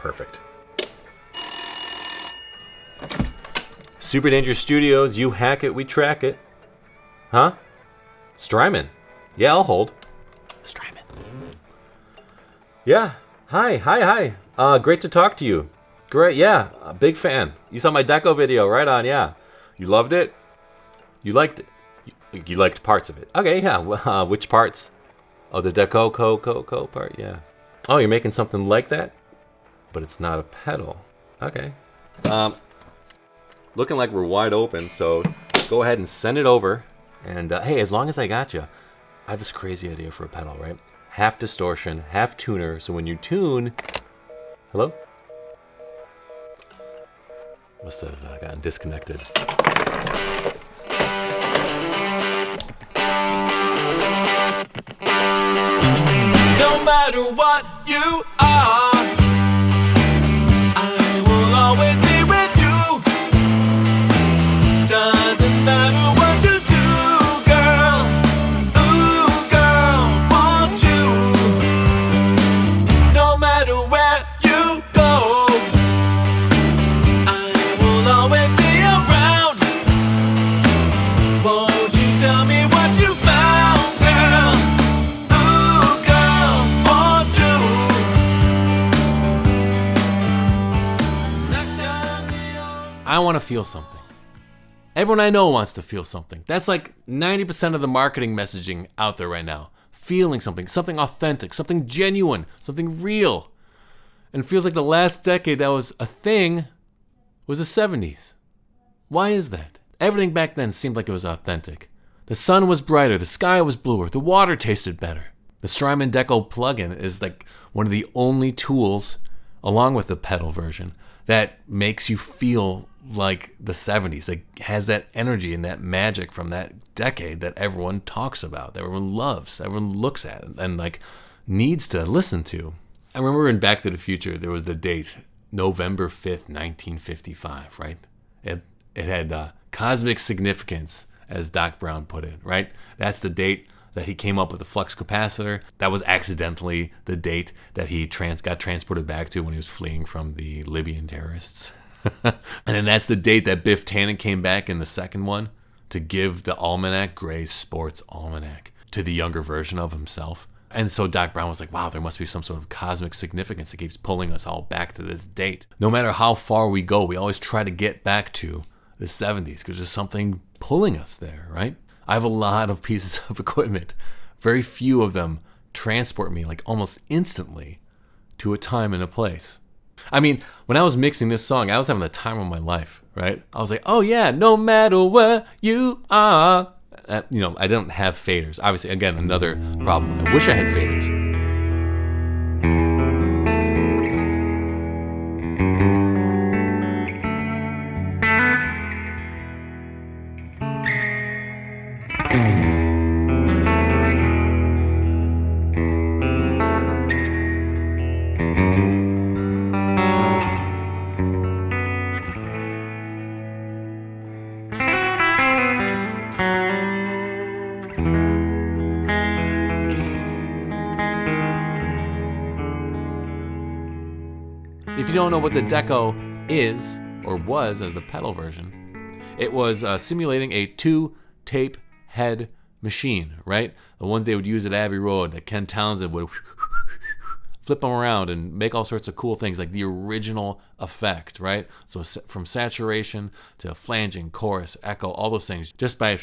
Perfect. Super Danger Studios, you hack it, we track it. Huh? Strymon. Yeah, I'll hold. Strymon. Yeah. Hi. Great to talk to you. Great, yeah. A big fan. You saw my Deco video, right on, yeah. You loved it? You liked it? You liked parts of it. Okay, yeah. Well, which parts? Oh, the Deco part, yeah. Oh, you're making something like that? But it's not a pedal. Okay. Looking like we're wide open, so go ahead and send it over. And hey, as long as I got you, I have this crazy idea for a pedal, right? Half distortion, half tuner. So when you tune, hello? Must have gotten disconnected. No matter what you are, I will always be with you. Doesn't matter what you do, girl. Ooh, girl, want you. No matter where you go, I will always be around. Won't you tell me what you found, girl? Ooh, girl, want you. Knock down the old. I want to feel something. Everyone I know wants to feel something. That's like 90% of the marketing messaging out there right now. Feeling something authentic, something genuine, something real. And it feels like the last decade that was a thing was the 70s. Why is that? Everything back then seemed like it was authentic. The sun was brighter, the sky was bluer, the water tasted better. The Strymon Deco plugin is like one of the only tools, along with the pedal version, that makes you feel like the 70s. It has that energy and that magic from that decade that everyone talks about, that everyone loves, everyone looks at, and like needs to listen to. I remember in Back to the Future, there was the date, November 5th, 1955, right? It had cosmic significance, as Doc Brown put it, right? That's the date that he came up with the flux capacitor. That was accidentally the date that he got transported back to when he was fleeing from the Libyan terrorists. And then that's the date that Biff Tannen came back in the second one to give the almanac, Gray's Sports Almanac, to the younger version of himself. And so Doc Brown was like, wow, there must be some sort of cosmic significance that keeps pulling us all back to this date. No matter how far we go, we always try to get back to the 70s because there's something pulling us there, right? I have a lot of pieces of equipment. Very few of them transport me like almost instantly to a time and a place. I mean, when I was mixing this song, I was having the time of my life, right? I was like, oh yeah, no matter where you are. I don't have faders. Obviously, again, another problem. I wish I had faders. If you don't know what the Deco is, or was as the pedal version, it was simulating a 2-tape head machine, right? The ones they would use at Abbey Road, that Ken Townsend would flip them around and make all sorts of cool things, like the original effect, right? So from saturation to flanging, chorus, echo, all those things, just by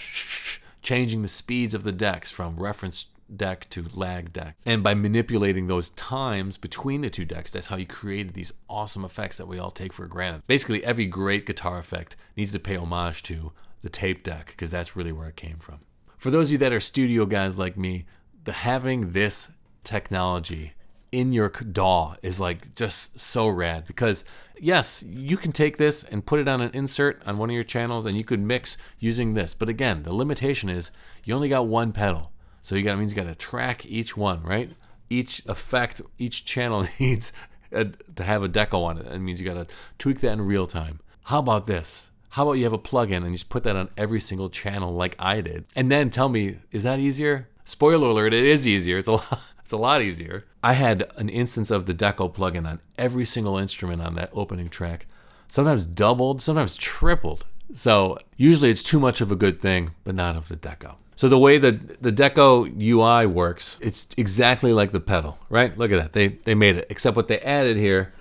changing the speeds of the decks from reference deck to lag deck. And by manipulating those times between the two decks, that's how you created these awesome effects that we all take for granted. Basically, every great guitar effect needs to pay homage to the tape deck, because that's really where it came from. For those of you that are studio guys like me, having this technology in your DAW is like just so rad, because yes, you can take this and put it on an insert on one of your channels and you could mix using this. But again, the limitation is you only got one pedal. So means you got to track each one, right? Each effect, each channel needs to have a deco on it. That means you got to tweak that in real time. How about this? How about you have a plugin and you just put that on every single channel like I did? And then tell me, is that easier? Spoiler alert, it is easier. It's a lot easier. I had an instance of the Deco plugin on every single instrument on that opening track. Sometimes doubled, sometimes tripled. So usually it's too much of a good thing, but not of the Deco. So the way that the Deco UI works, it's exactly like the pedal, right? Look at that, they made it. Except what they added here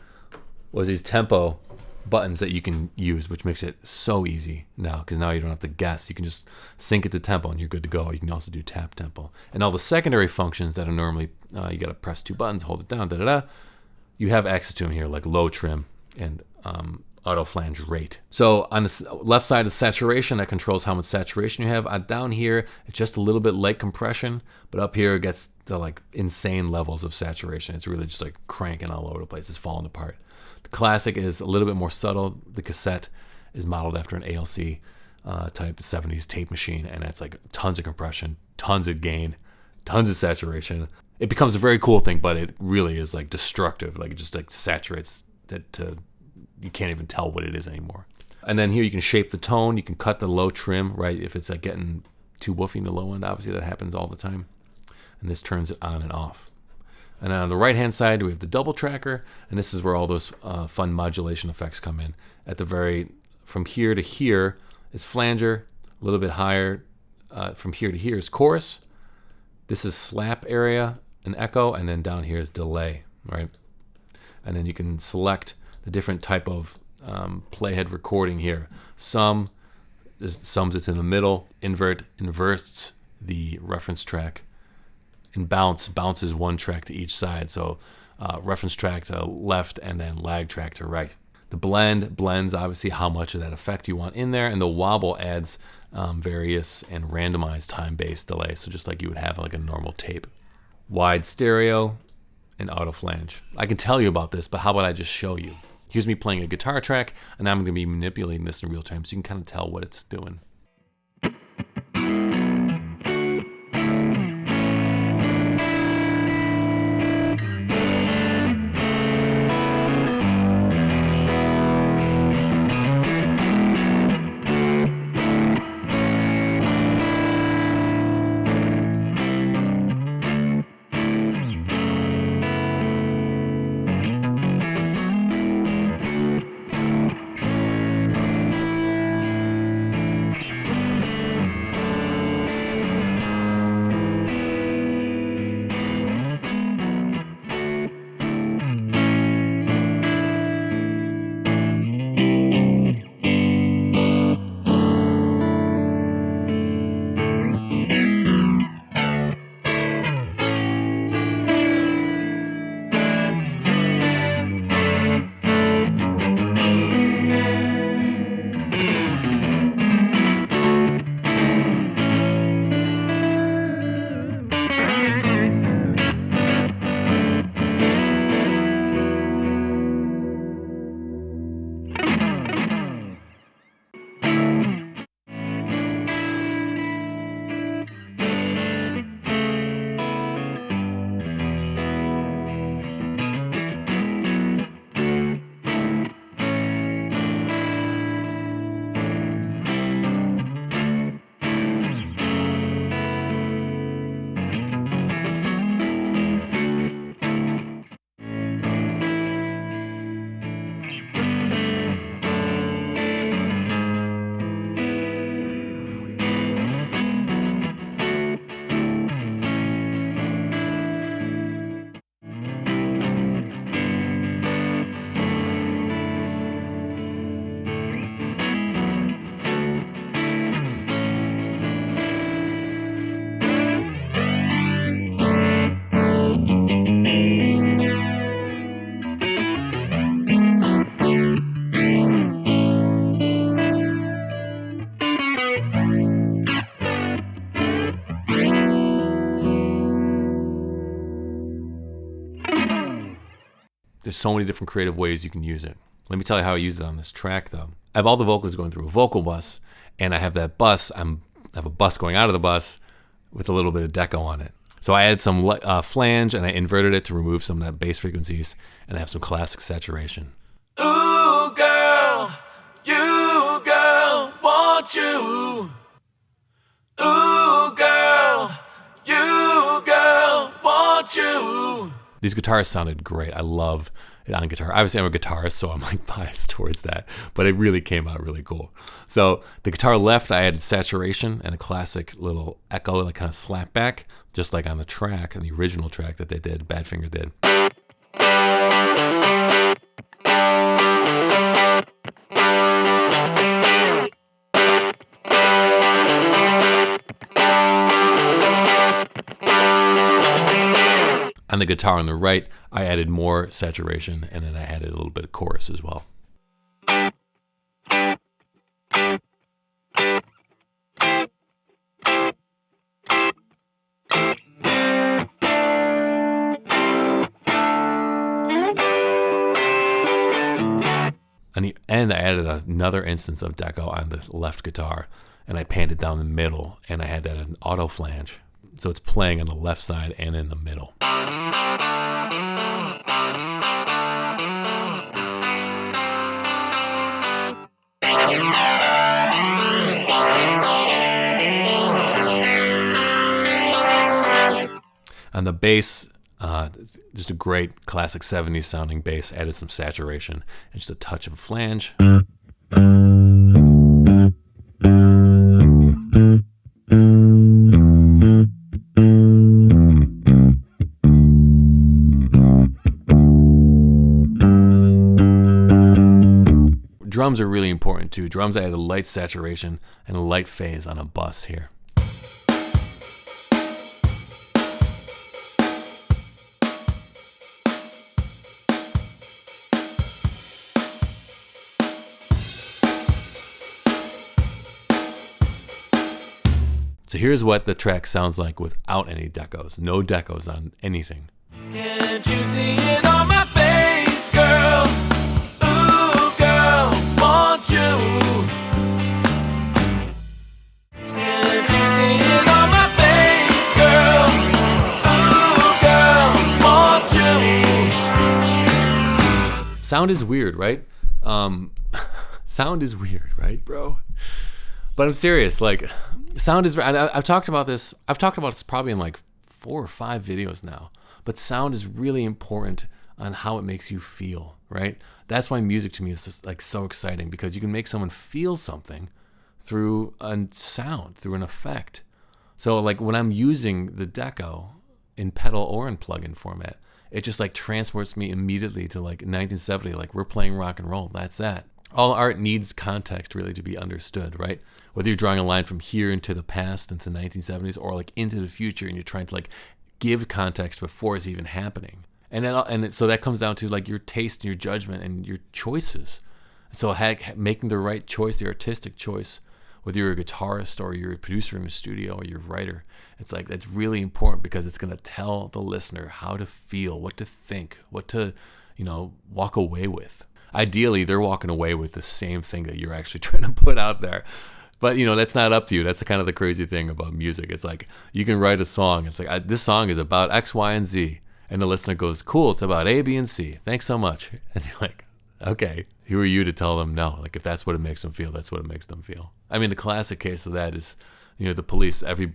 was these tempo buttons that you can use, which makes it so easy now, because now you don't have to guess. You can just sync it to tempo and you're good to go. You can also do tap tempo. And all the secondary functions that are normally, you gotta press 2 buttons, hold it down, da-da-da, you have access to them here, like low trim and auto flange rate. So on the left side is saturation. That controls how much saturation you have. Down here, it's just a little bit light compression, but up here it gets to like insane levels of saturation. It's really just like cranking all over the place. It's falling apart. The classic is a little bit more subtle. The cassette is modeled after an ALC type 70s tape machine, and it's like tons of compression, tons of gain, tons of saturation. It becomes a very cool thing, but it really is like destructive. Like it just like saturates it to you can't even tell what it is anymore. And then here you can shape the tone. You can cut the low trim, right? If it's like getting too woofy in the low end, obviously that happens all the time. And this turns it on and off. And then on the right-hand side, we have the double tracker, and this is where all those fun modulation effects come in. At the very, from here to here is flanger, a little bit higher. From here to here is chorus. This is slap area and echo, and then down here is delay, right? And then you can select the different type of playhead recording here. Sums it's in the middle, inverts the reference track, and bounces one track to each side. So reference track to left and then lag track to right. The blends obviously how much of that effect you want in there, and the wobble adds various and randomized time-based delay. So just like you would have like a normal tape. Wide stereo and auto flange. I can tell you about this, but how about I just show you? Here's me playing a guitar track, and I'm going to be manipulating this in real time so you can kind of tell what it's doing. There's so many different creative ways you can use it. Let me tell you how I use it on this track, though. I have all the vocals going through a vocal bus, and I have that bus. I have a bus going out of the bus with a little bit of Deco on it. So I added some flange, and I inverted it to remove some of that bass frequencies, and I have some classic saturation. Ooh, girl, you, girl, want you. Ooh, girl, you. want you. These guitars sounded great. I love it on guitar. Obviously, I'm a guitarist, so I'm like biased towards that, but it really came out really cool. So the guitar left, I added saturation and a classic little echo, like kind of slap back, just like on the track, on the original track that they did, Badfinger did. On the guitar on the right, I added more saturation, and then I added a little bit of chorus as well. On the end, I added another instance of Deco on the left guitar, and I panned it down the middle, and I had that an auto flange. So it's playing on the left side and in the middle. On the bass, just a great classic 70s sounding bass, added some saturation and just a touch of flange. Drums are really important too. Drums, I added a light saturation and a light phase on a bus here. So here's what the track sounds like without any decos. No decos on anything. Can't you see it on my face, girl? Ooh, girl, want you. Can't you see it on my face, girl? Ooh, girl, want you. Sound is weird, right? Sound is weird, right, bro? But I'm serious, like, sound is, and I've talked about this probably in like 4 or 5 videos now, but sound is really important on how it makes you feel, right? That's why music to me is just like so exciting, because you can make someone feel something through a sound, through an effect. So like when I'm using the Deco in pedal or in plugin format, it just like transports me immediately to like 1970, like we're playing rock and roll, that's that. All art needs context really to be understood, right? Whether you're drawing a line from here into the past, into the 1970s, or like into the future, and you're trying to like give context before it's even happening. So that comes down to like your taste and your judgment and your choices. So making the right choice, the artistic choice, whether you're a guitarist or you're a producer in the studio or you're a writer, it's like that's really important, because it's going to tell the listener how to feel, what to think, what to, walk away with. Ideally, they're walking away with the same thing that you're actually trying to put out there. But, that's not up to you. That's kind of the crazy thing about music. It's like you can write a song. It's like, this song is about X, Y, and Z. And the listener goes, cool, it's about A, B, and C. Thanks so much. And you're like, okay, who are you to tell them no? Like, if that's what it makes them feel, that's what it makes them feel. I mean, the classic case of that is, the Police, every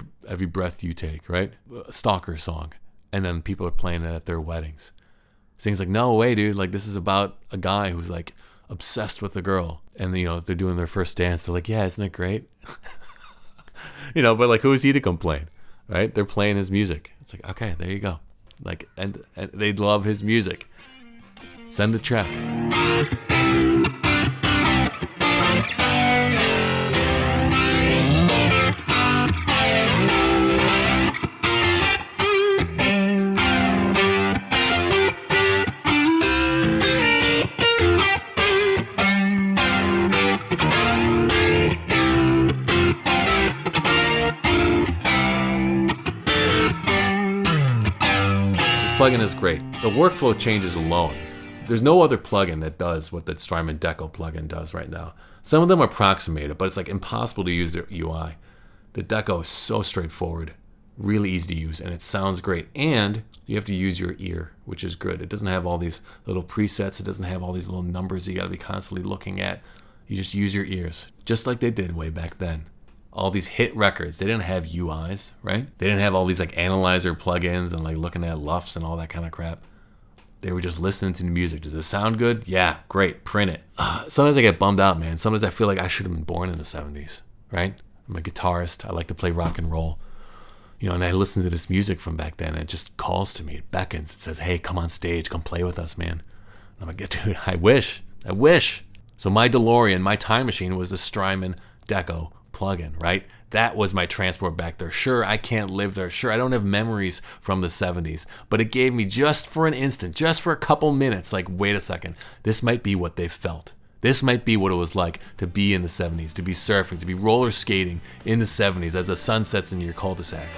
breath you take, right? A stalker song. And then people are playing it at their weddings. Sings like, no way, dude. Like, this is about a guy who's like obsessed with a girl, and they're doing their first dance. They're like, yeah, isn't it great? But like, who is he to complain, right? They're playing his music. It's like, okay, there you go. Like, and they love his music. Send the check. Plugin is great. The workflow changes alone. There's no other plugin that does what the Strymon Deco plugin does right now. Some of them approximate it, but it's like impossible to use their UI. The Deco is so straightforward, really easy to use, and it sounds great. And you have to use your ear, which is good. It doesn't have all these little presets. It doesn't have all these little numbers you got to be constantly looking at. You just use your ears, just like they did way back then. all these hit records, they didn't have UIs, right? They didn't have all these like analyzer plugins and like looking at LUFs and all that kind of crap. They were just listening to the music. Does it sound good? Yeah, great, print it. Sometimes I get bummed out, man. Sometimes I feel like I should have been born in the 70s, right? I'm a guitarist. I like to play rock and roll. You know, and I listen to this music from back then, and it just calls to me. It beckons. It says, hey, come on stage. Come play with us, man. And I'm like, dude, I wish. So my DeLorean, my time machine was the Strymon Deco plugin, right? That was my transport back there. Sure, I can't live there. Sure, I don't have memories from the 70s. But it gave me, just for an instant, just for a couple minutes, like, wait a second. This might be what they felt. This might be what it was like to be in the 70s, to be surfing, to be roller skating in the 70s as the sun sets in your cul-de-sac.